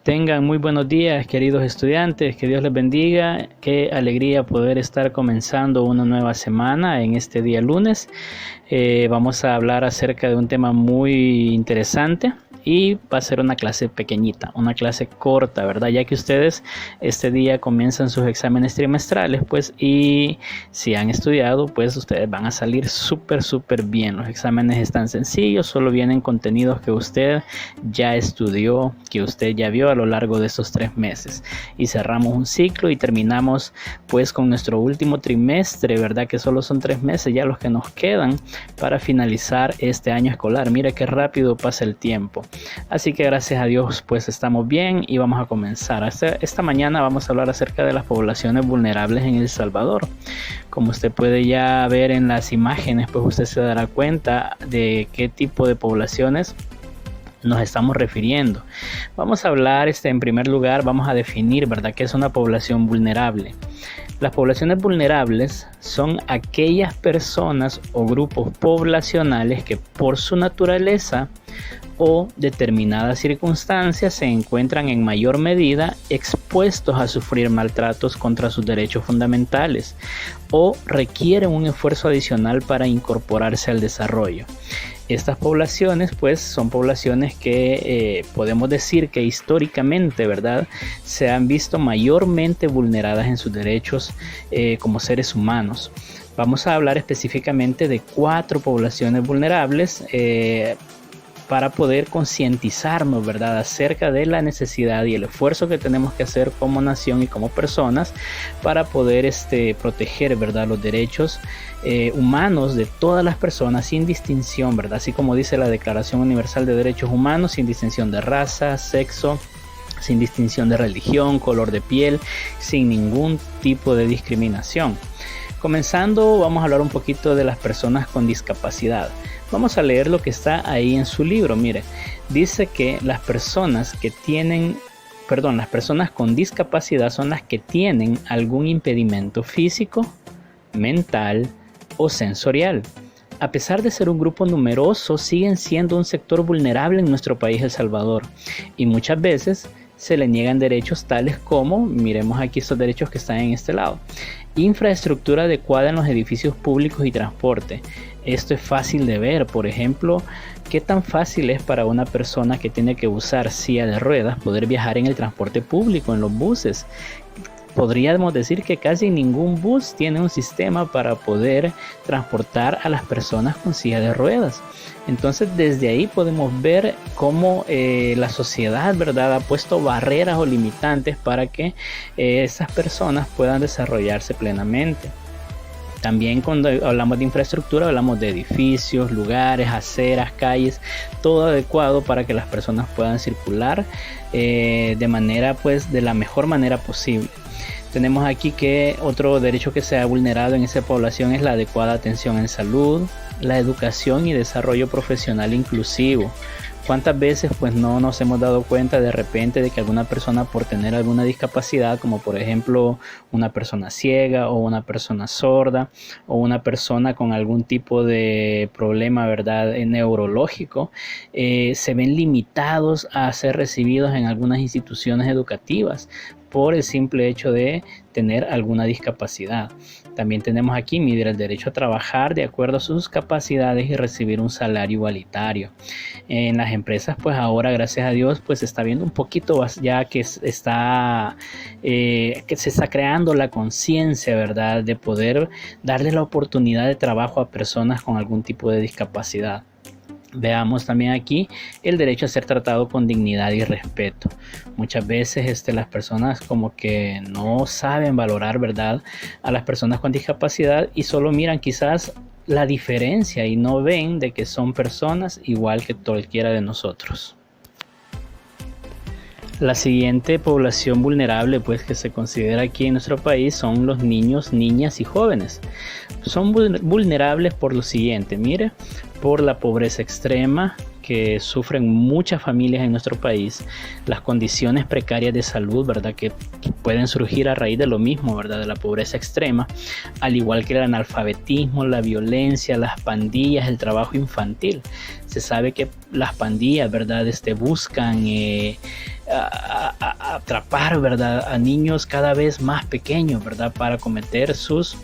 Tengan muy buenos días, queridos estudiantes, que Dios les bendiga. Qué alegría poder estar comenzando una nueva semana en este día lunes. Vamos a hablar acerca de un tema muy interesante y va a ser una clase pequeñita, una clase corta, ¿verdad? Ya que ustedes este día comienzan sus exámenes trimestrales, pues, y si han estudiado, pues ustedes van a salir súper bien. Los exámenes están sencillos, solo vienen contenidos que usted ya estudió, que usted ya vio a lo largo de estos 3 meses. Y cerramos un ciclo y terminamos pues con nuestro último trimestre, ¿verdad? Que solo son 3 meses ya los que nos quedan para finalizar este año escolar. Mira qué rápido pasa el tiempo. Así que gracias a Dios pues estamos bien y vamos a comenzar. Esta mañana vamos a hablar acerca de las poblaciones vulnerables en El Salvador. Como usted puede ya ver en las imágenes, pues usted se dará cuenta de qué tipo de poblaciones nos estamos refiriendo. Vamos a hablar, en primer lugar, vamos a definir, ¿verdad?, qué es una población vulnerable. Las poblaciones vulnerables son aquellas personas o grupos poblacionales que por su naturaleza o determinadas circunstancias se encuentran en mayor medida expuestos a sufrir maltratos contra sus derechos fundamentales o requieren un esfuerzo adicional para incorporarse al desarrollo. Estas poblaciones pues son poblaciones que podemos decir que históricamente, ¿verdad?, se han visto mayormente vulneradas en sus derechos como seres humanos. Vamos a hablar específicamente de 4 poblaciones vulnerables para poder concientizarnos, ¿verdad?, acerca de la necesidad y el esfuerzo que tenemos que hacer como nación y como personas para poder proteger, ¿verdad?, los derechos humanos de todas las personas sin distinción, ¿verdad?, así como dice la Declaración Universal de Derechos Humanos, sin distinción de raza, sexo, sin distinción de religión, color de piel, sin ningún tipo de discriminación. Comenzando, vamos a hablar un poquito de las personas con discapacidad. Vamos a leer lo que está ahí en su libro. Mire, dice que las personas con discapacidad son las que tienen algún impedimento físico, mental o sensorial. A pesar de ser un grupo numeroso, siguen siendo un sector vulnerable en nuestro país, El Salvador, y muchas veces se le niegan derechos tales como, miremos aquí estos derechos que están en este lado: infraestructura adecuada en los edificios públicos y transporte. Esto es fácil de ver, por ejemplo, qué tan fácil es para una persona que tiene que usar silla de ruedas poder viajar en el transporte público, en los buses. Podríamos decir que casi ningún bus tiene un sistema para poder transportar a las personas con silla de ruedas. Entonces desde ahí podemos ver cómo la sociedad, ¿verdad?, ha puesto barreras o limitantes para que esas personas puedan desarrollarse plenamente. También cuando hablamos de infraestructura hablamos de edificios, lugares, aceras, calles, todo adecuado para que las personas puedan circular de la mejor manera posible. Tenemos aquí que otro derecho que se ha vulnerado en esa población es la adecuada atención en salud, la educación y desarrollo profesional inclusivo. ¿Cuántas veces pues no nos hemos dado cuenta de repente de que alguna persona, por tener alguna discapacidad, como por ejemplo una persona ciega o una persona sorda o una persona con algún tipo de problema, ¿verdad?, neurológico, se ven limitados a ser recibidos en algunas instituciones educativas por el simple hecho de tener alguna discapacidad? También tenemos aquí, mira, el derecho a trabajar de acuerdo a sus capacidades y recibir un salario igualitario. En las empresas, pues ahora, gracias a Dios, pues se está viendo un poquito ya que se está creando la conciencia, ¿verdad?, de poder darle la oportunidad de trabajo a personas con algún tipo de discapacidad. Veamos también aquí el derecho a ser tratado con dignidad y respeto. Muchas veces las personas como que no saben valorar, ¿verdad?, a las personas con discapacidad y solo miran quizás la diferencia y no ven de que son personas igual que cualquiera de nosotros. La siguiente población vulnerable pues que se considera aquí en nuestro país son los niños, niñas y jóvenes. Son vulnerables por lo siguiente, mire, por la pobreza extrema que sufren muchas familias en nuestro país, las condiciones precarias de salud, ¿verdad?, que pueden surgir a raíz de lo mismo, ¿verdad?, de la pobreza extrema, al igual que el analfabetismo, la violencia, las pandillas, el trabajo infantil. Se sabe que las pandillas, ¿verdad?, buscan atrapar, ¿verdad?, a niños cada vez más pequeños, ¿verdad?, para cometer sus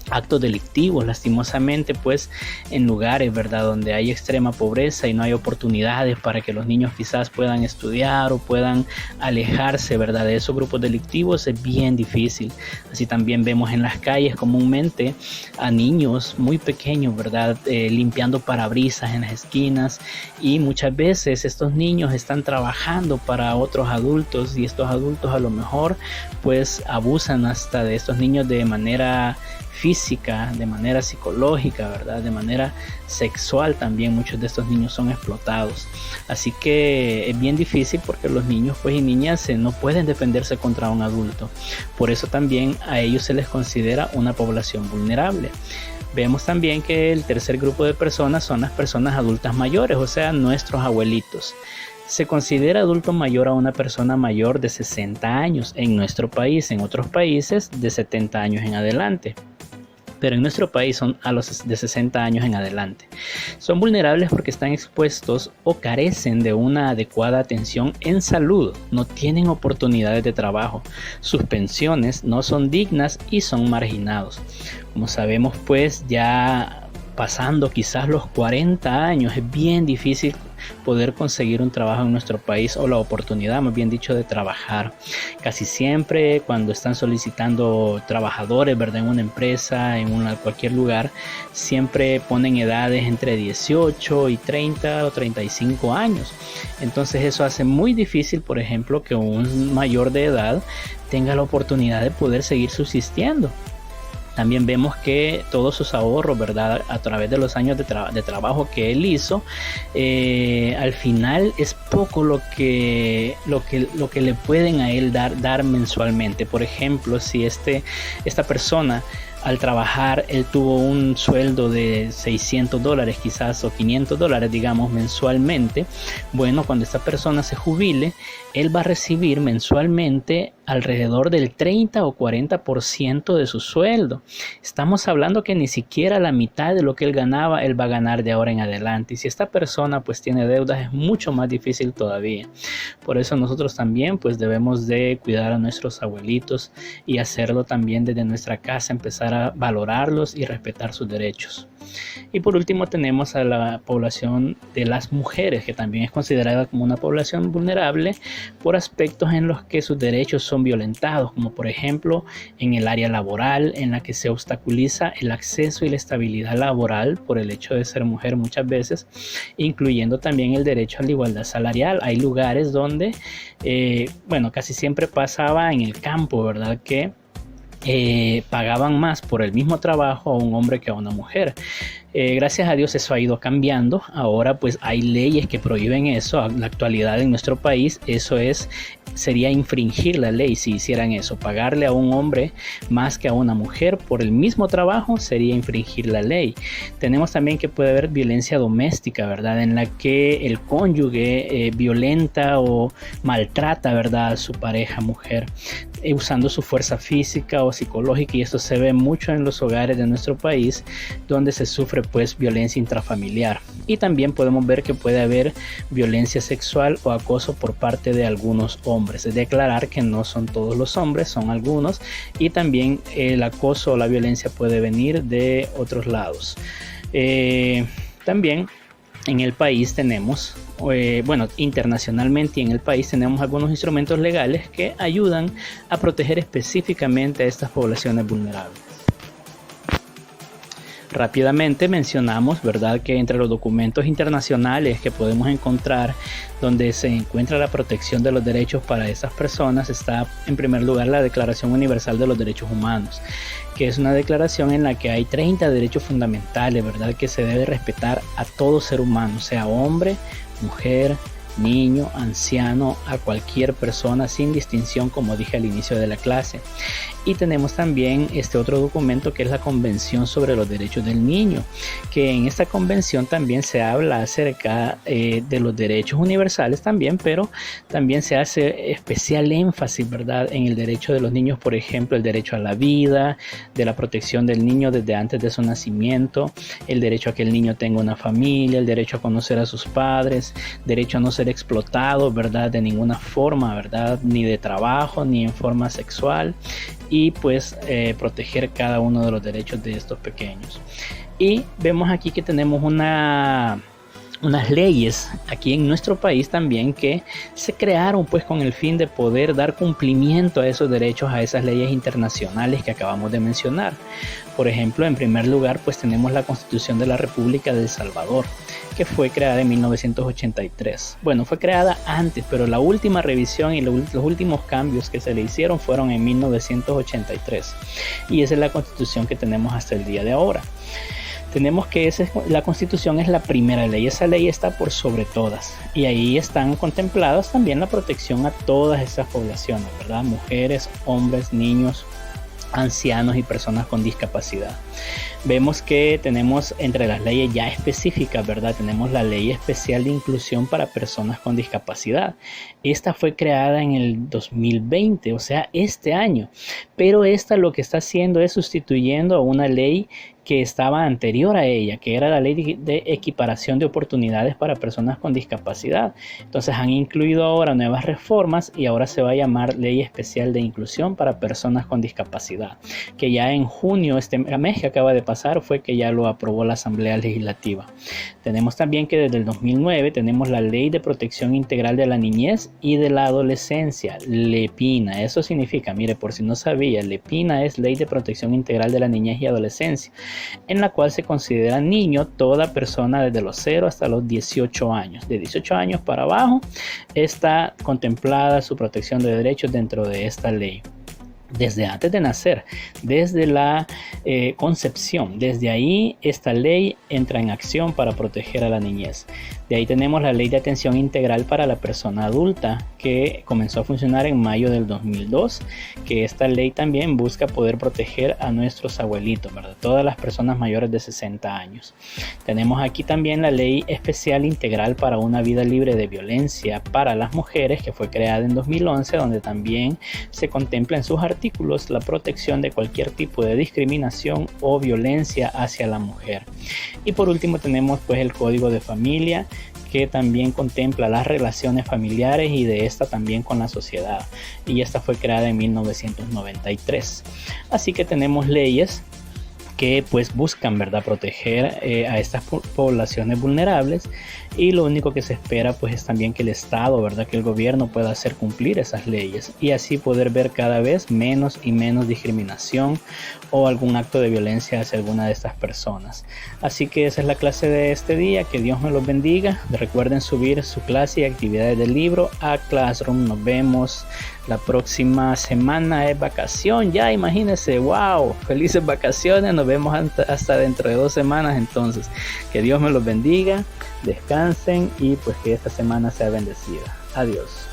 actos delictivos, lastimosamente, pues en lugares, ¿verdad?, donde hay extrema pobreza y no hay oportunidades para que los niños quizás puedan estudiar o puedan alejarse, ¿verdad?, de esos grupos delictivos, es bien difícil. Así también vemos en las calles comúnmente a niños muy pequeños, ¿verdad?, limpiando parabrisas en las esquinas, y muchas veces estos niños están trabajando para otros adultos, y estos adultos a lo mejor pues abusan hasta de estos niños de manera física, de manera psicológica, ¿verdad?, de manera sexual también. Muchos de estos niños son explotados, así que es bien difícil porque los niños pues y niñas no pueden defenderse contra un adulto. Por eso también a ellos se les considera una población vulnerable. Vemos también que el tercer grupo de personas son las personas adultas mayores, o sea, nuestros abuelitos. Se considera adulto mayor a una persona mayor de 60 años en nuestro país. En otros países de 70 años en adelante, pero en nuestro país son a los de 60 años en adelante. Son vulnerables porque están expuestos o carecen de una adecuada atención en salud, no tienen oportunidades de trabajo, sus pensiones no son dignas y son marginados. Como sabemos, pues ya pasando quizás los 40 años es bien difícil poder conseguir un trabajo en nuestro país, o la oportunidad, más bien dicho, de trabajar. Casi siempre cuando están solicitando trabajadores, ¿verdad?, en una empresa, en cualquier lugar, siempre ponen edades entre 18 y 30 o 35 años. Entonces eso hace muy difícil, por ejemplo, que un mayor de edad tenga la oportunidad de poder seguir subsistiendo. También vemos que todos sus ahorros, ¿verdad?, a través de los años de trabajo que él hizo, al final es poco lo que le pueden a él dar mensualmente. Por ejemplo, si esta persona al trabajar, él tuvo un sueldo de $600 quizás, o $500, digamos, mensualmente. Bueno, cuando esta persona se jubile, él va a recibir mensualmente alrededor del 30 o 40% de su sueldo. Estamos hablando que ni siquiera la mitad de lo que él ganaba, él va a ganar de ahora en adelante. Y si esta persona pues tiene deudas, es mucho más difícil todavía. Por eso nosotros también pues debemos de cuidar a nuestros abuelitos y hacerlo también desde nuestra casa, empezar a valorarlos y respetar sus derechos. Y por último tenemos a la población de las mujeres, que también es considerada como una población vulnerable por aspectos en los que sus derechos son violentados, como por ejemplo en el área laboral, en la que se obstaculiza el acceso y la estabilidad laboral por el hecho de ser mujer muchas veces, incluyendo también el derecho a la igualdad salarial. Hay lugares donde, casi siempre pasaba en el campo, ¿verdad?, que pagaban más por el mismo trabajo a un hombre que a una mujer. Gracias a Dios eso ha ido cambiando. Ahora pues hay leyes que prohíben eso. En la actualidad en nuestro país sería infringir la ley si hicieran eso. Pagarle a un hombre más que a una mujer por el mismo trabajo sería infringir la ley. Tenemos también que puede haber violencia doméstica, ¿verdad?, en la que el cónyuge violenta o maltrata, ¿verdad?, a su pareja mujer, usando su fuerza física o psicológica, y esto se ve mucho en los hogares de nuestro país, donde se sufre pues violencia intrafamiliar. Y también podemos ver que puede haber violencia sexual o acoso por parte de algunos hombres. Es de aclarar que no son todos los hombres, son algunos, y también el acoso o la violencia puede venir de otros lados. También en el país tenemos, internacionalmente y en el país tenemos algunos instrumentos legales que ayudan a proteger específicamente a estas poblaciones vulnerables. Rápidamente mencionamos, ¿verdad?, que entre los documentos internacionales que podemos encontrar donde se encuentra la protección de los derechos para esas personas está en primer lugar la Declaración Universal de los Derechos Humanos, que es una declaración en la que hay 30 derechos fundamentales, ¿verdad?, que se debe respetar a todo ser humano, sea hombre, mujer, niño, anciano, a cualquier persona sin distinción, como dije al inicio de la clase. Y tenemos también este otro documento que es la Convención sobre los Derechos del Niño, que en esta convención también se habla acerca de los derechos universales también, pero también se hace especial énfasis, ¿verdad?, en el derecho de los niños, por ejemplo, el derecho a la vida, de la protección del niño desde antes de su nacimiento, el derecho a que el niño tenga una familia, el derecho a conocer a sus padres, derecho a no ser ser explotados, ¿verdad? De ninguna forma, ¿verdad? Ni de trabajo, ni en forma sexual, y pues proteger cada uno de los derechos de estos pequeños. Y vemos aquí que tenemos unas leyes aquí en nuestro país también que se crearon pues con el fin de poder dar cumplimiento a esos derechos, a esas leyes internacionales que acabamos de mencionar. Por ejemplo, en primer lugar pues tenemos la Constitución de la República de El Salvador, que fue creada en 1983. Bueno, fue creada antes, pero la última revisión y los últimos cambios que se le hicieron fueron en 1983, y esa es la Constitución que tenemos hasta el día de ahora. Tenemos que la Constitución es la primera ley, esa ley está por sobre todas, y ahí están contempladas también la protección a todas esas poblaciones, ¿verdad? Mujeres, hombres, niños, ancianos y personas con discapacidad. Vemos que tenemos entre las leyes ya específicas, ¿verdad? Tenemos la Ley Especial de Inclusión para Personas con Discapacidad. Esta fue creada en el 2020, o sea, este año. Pero esta lo que está haciendo es sustituyendo a una ley que estaba anterior a ella, que era la Ley de Equiparación de Oportunidades para Personas con Discapacidad. Entonces han incluido ahora nuevas reformas y ahora se va a llamar Ley Especial de Inclusión para Personas con Discapacidad, que ya en junio, este mes que acaba de pasar, fue que ya lo aprobó la Asamblea Legislativa. Tenemos también que desde el 2009 tenemos la Ley de Protección Integral de la Niñez y de la Adolescencia, LEPINA. Eso significa, mire, por si no sabía, LEPINA es Ley de Protección Integral de la Niñez y Adolescencia, en la cual se considera niño toda persona desde los 0 hasta los 18 años. De 18 años para abajo está contemplada su protección de derechos dentro de esta ley. Desde antes de nacer, desde la concepción, desde ahí esta ley entra en acción para proteger a la niñez. De ahí tenemos la Ley de Atención Integral para la Persona Adulta, que comenzó a funcionar en mayo del 2002, que esta ley también busca poder proteger a nuestros abuelitos, ¿verdad? Todas las personas mayores de 60 años. Tenemos aquí también la Ley Especial Integral para una Vida Libre de Violencia para las Mujeres, que fue creada en 2011, donde también se contempla en sus artículos la protección de cualquier tipo de discriminación o violencia hacia la mujer. Y por último tenemos pues el Código de Familia, que también contempla las relaciones familiares y de esta también con la sociedad, y esta fue creada en 1993. Así que tenemos leyes que pues buscan, ¿verdad?, proteger a estas poblaciones vulnerables, y lo único que se espera pues es también que el Estado, ¿verdad?, que el gobierno pueda hacer cumplir esas leyes y así poder ver cada vez menos y menos discriminación o algún acto de violencia hacia alguna de estas personas. Así que esa es la clase de este día, que Dios me los bendiga. Recuerden subir su clase y actividades del libro a Classroom. Nos vemos la próxima semana, es vacación ya, imagínense, wow, felices vacaciones, nos vemos hasta dentro de 2 semanas. Entonces, que Dios me los bendiga, descansen y pues que esta semana sea bendecida. Adiós.